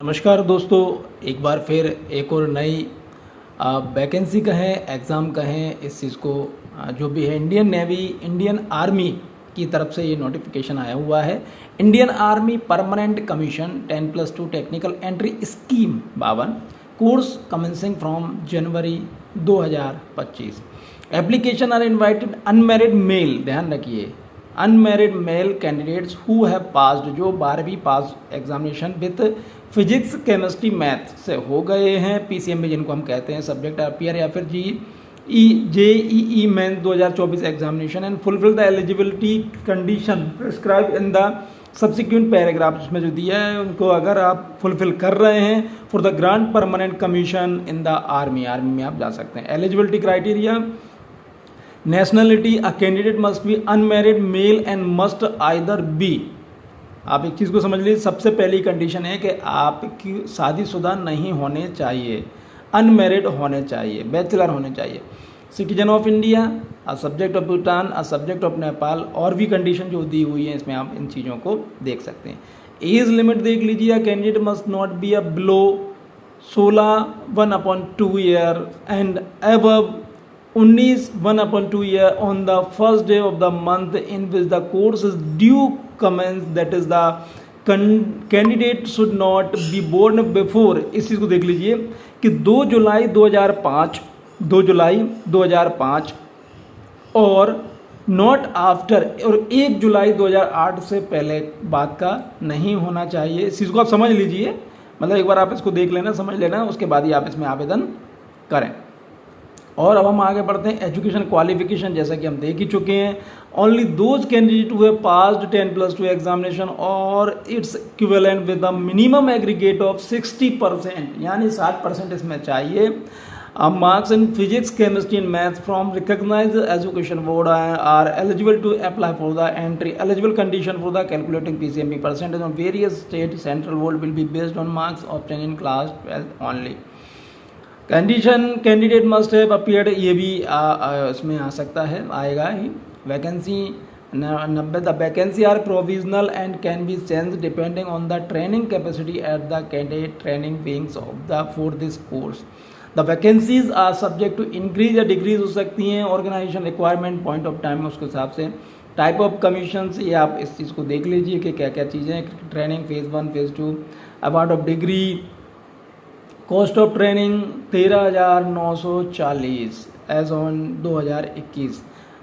नमस्कार दोस्तों, एक बार फिर एक और नई वैकेंसी कहें, एग्ज़ाम कहें, इस चीज़ को जो भी है इंडियन नेवी, इंडियन आर्मी की तरफ से ये नोटिफिकेशन आया हुआ है। Indian army permanent commission 10+2 technical entry scheme 52 course commencing from January 2025। Application are invited unmarried male, ध्यान रखिए, unmarried male candidates who have passed, जो 12वीं pass examination with physics chemistry math से हो गए हैं, पीसीएमबी जिनको हम कहते हैं, सब्जेक्ट आरपीआर या फिर JEE mains 2024 examination and fulfil the eligibility condition prescribe in the subsequent paragraph, जिसमें जो दिया है उनको अगर आप फुलफिल कर रहे हैं for the grant permanent commission in the army में आप जा सकते हैं। Eligibility criteria, nationality, a candidate must be unmarried male and must either be, आप एक चीज़ को समझ लीजिए, सबसे पहली कंडीशन है कि आपकी शादीशुदा नहीं होने चाहिए, अनमैरिड होने चाहिए, बैचलर होने चाहिए, citizen of India, a subject of Bhutan, a subject of Nepal, और भी कंडीशन जो दी हुई है इसमें आप इन चीज़ों को देख सकते हैं। एज लिमिट देख लीजिए, candidate must not be a below 16 1/2 year and above 19 1/2 year on the first day of the month in which the course is due commence, that is the candidate should not be born before, इस चीज़ को देख लीजिए कि 2 जुलाई 2005 और not after, और 1 जुलाई 2008 से पहले बात का नहीं होना चाहिए। इस चीज़ को आप समझ लीजिए, मतलब एक बार आप इसको देख लेना, समझ लेना, उसके बाद ही आप इसमें आवेदन करें। और अब हम आगे बढ़ते हैं। एजुकेशन क्वालिफिकेशन जैसा कि हम देख ही चुके हैं, only those candidate who have passed 10+2 examination और it's equivalent with the minimum aggregate of 60%, यानी 60% इसमें चाहिए। Marks in physics chemistry and math from recognised education board are eligible to apply for the entry. Eligible condition for the calculating PCMB percentage on various state central board will be based on marks obtain in class 12 only. Condition, candidate must have appeared, ये भी इसमें आ सकता है, आएगा ही। Vacancy 90, the vacancy are provisional and can be change depending on the training capacity at the candidate training wings of the for this course. The vacancies are subject to increase या decrease हो सकती हैं, organisation requirement point of time उसके हिसाब से। Type of commission, ये आप इस चीज़ को देख लीजिए कि क्या क्या चीज़ें, training phase 1 phase 2, award of degree, cost of training 13,940 as on 2021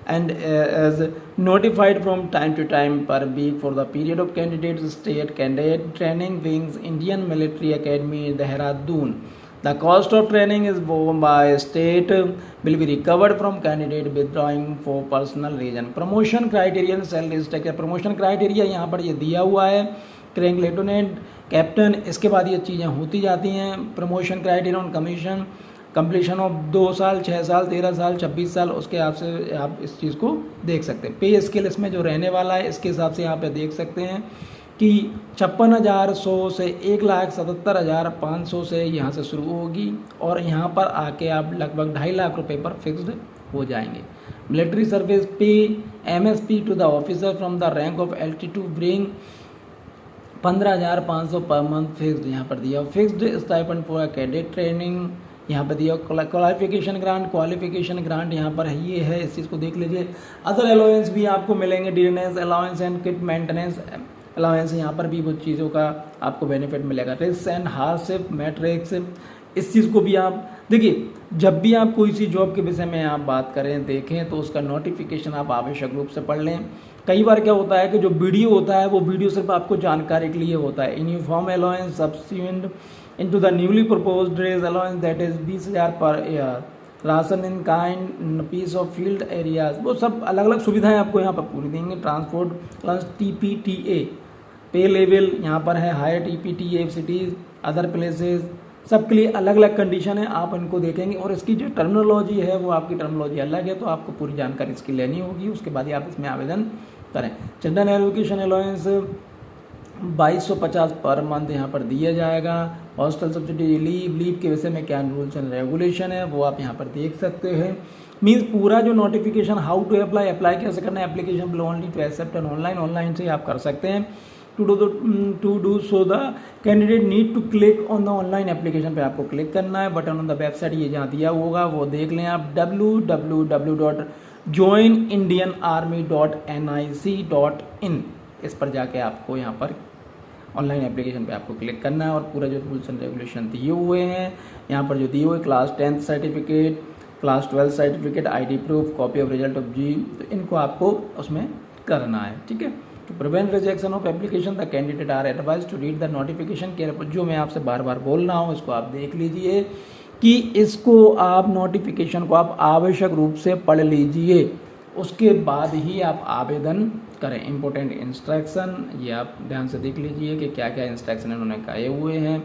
and as notified from time to time per week for the period of candidate state candidate training wings Indian Military Academy Dehradun. The cost of training is borne by state will be recovered from candidate withdrawing for personal reason. Promotion criteria and salary structure, promotion criteria यहाँ पर ये दिया हुआ है, crank lieutenant, captain, इसके बाद ये चीज़ें होती जाती हैं। Promotion criteria on commission, completion of 2 साल, 6 साल, 13 साल, 26 साल, उसके हिसाब से आप इस चीज़ को देख सकते हैं। पे स्केल इसमें जो रहने वाला है इसके हिसाब से यहाँ पे देख सकते हैं कि 56,100 से 1,77,500 से यहाँ से शुरू होगी और यहाँ पर आके आप लगभग 2.5 लाख रुपये पर फिक्स्ड हो जाएंगे। Military service pay MSP to the officer from the rank of LT to bring 15,500 per month fixed, यहाँ पर दिया। Fixed stipend for cadet training, यहाँ पर दिया। क्वालिफिकेशन ग्रांट यहाँ पर ये है, इस चीज़ को देख लीजिए। अदर अलाउंस भी आपको मिलेंगे, dinners allowance and kit maintenance allowance, यहाँ पर भी वो चीज़ों का आपको बेनिफिट मिलेगा। रिस्क एंड हार्डशिप मैट्रिक्स, इस चीज़ को भी आप देखिए। जब भी आप कोई सी जॉब के विषय में आप बात करें, देखें, तो उसका नोटिफिकेशन आप आवश्यक रूप से पढ़ लें। कई बार क्या होता है कि जो वीडियो होता है वो वीडियो सिर्फ आपको जानकारी के लिए होता है। In uniform allowance subsequent into the newly proposed dress allowance that is 20,000 per year, ration in kind, piece of field areas, वो सब अलग अलग सुविधाएं आपको यहाँ पर पूरी देंगे। Transport plus TPTA, pay level यहाँ पर है, higher TPTA cities, other places, सबके लिए अलग अलग कंडीशन है, आप इनको देखेंगे। और इसकी जो टर्मिनोलॉजी है वो आपकी टर्मिनोलॉजी अलग है, तो आपको पूरी जानकारी इसकी लेनी होगी, उसके बाद ही आप इसमें आवेदन करें। Children education allowance 2250 per month यहाँ पर दिया जाएगा। हॉस्टल सब्सिडी, लीव के विषय में क्या रूल्स एंड रेगुलेशन है वो आप यहाँ पर देख सकते हैं। मीन्स पूरा जो नोटिफिकेशन, हाउ टू अप्लाई कैसे करना है, application bill only to accept an online से आप कर सकते हैं। To do so the candidate need to click on the online application पे आपको क्लिक करना है, बटन ऑन द वेबसाइट ये जहाँ दिया होगा वो देख लें आप www.joinindianarmy.nic.in, इस पर जाके आपको यहाँ पर ऑनलाइन एप्लीकेशन पे आपको क्लिक करना है और पूरा जो रूल्स एंड रेगुलेशन दिए हुए हैं यहाँ पर जो दिए हुए class 10th certificate, class 12 certificate, ID proof, copy of result of जी, तो इनको आपको उसमें करना है, ठीक है। To prevent rejection of application the candidate are advise to read the notification careful. जो मैं आपसे बार बार बोल रहा हूँ इसको आप देख लीजिए कि इसको आप नोटिफिकेशन को आप आवश्यक रूप से पढ़ लीजिए, उसके बाद ही आप आवेदन करें। इंपॉर्टेंट इंस्ट्रक्शन ये आप ध्यान से देख लीजिए कि क्या क्या इंस्ट्रक्शन इन्होंने कहे हुए हैं।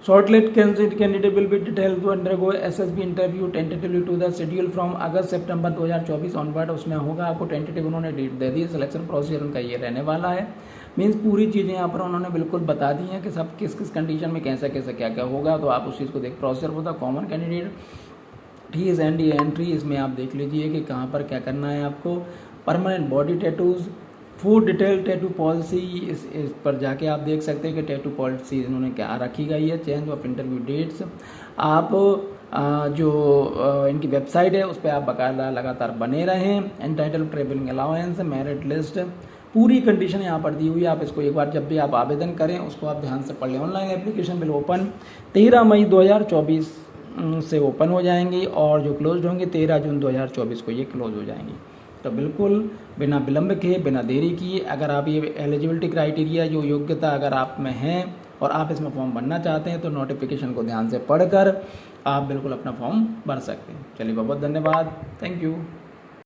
Shortlist candidate will be detail to undergo SSB interview tentatively to the schedule from August September 2024 onward. उसमें होगा आपको टेंटेटिव उन्होंने डेट दे दी। सिलेक्शन प्रोसीजर उनका ये रहने वाला है, मीन्स पूरी चीज़ें यहाँ पर उन्होंने बिल्कुल बता दी हैं कि सब किस किस कंडीशन में कैसा कैसा क्या क्या होगा, तो आप उस चीज़ को देख। प्रोसीजर होता common candidate fees and entry, इसमें आप देख लीजिए कि कहाँ पर क्या करना है आपको। Permanent body tattoos, food detail tattoo policy, इस पर जाके आप देख सकते हैं कि टैटू पॉलिसी इन्होंने क्या रखी गई है। चेंज ऑफ इंटरव्यू डेट्स, आप जो इनकी वेबसाइट है उस पर आप बाकायदा लगातार बने रहें। Entitle travelling allowance, merit list, पूरी कंडीशन यहाँ पर दी हुई है। आप इसको एक बार जब भी आप आवेदन करें उसको आप ध्यान से पढ़ लें। ऑनलाइन एप्लीकेशन बिल ओपन 13 मई 2024 से ओपन हो जाएंगी और जो क्लोज होंगे 13 जून 2024 को ये क्लोज हो जाएंगी। तो बिल्कुल बिना विलंब के, बिना देरी किए, अगर आप ये एलिजिबिलिटी क्राइटेरिया जो योग्यता अगर आप में हैं और आप इसमें फॉर्म भरना चाहते हैं तो नोटिफिकेशन को ध्यान से पढ़कर आप बिल्कुल अपना फॉर्म भर सकते हैं। चलिए बहुत बहुत धन्यवाद, थैंक यू।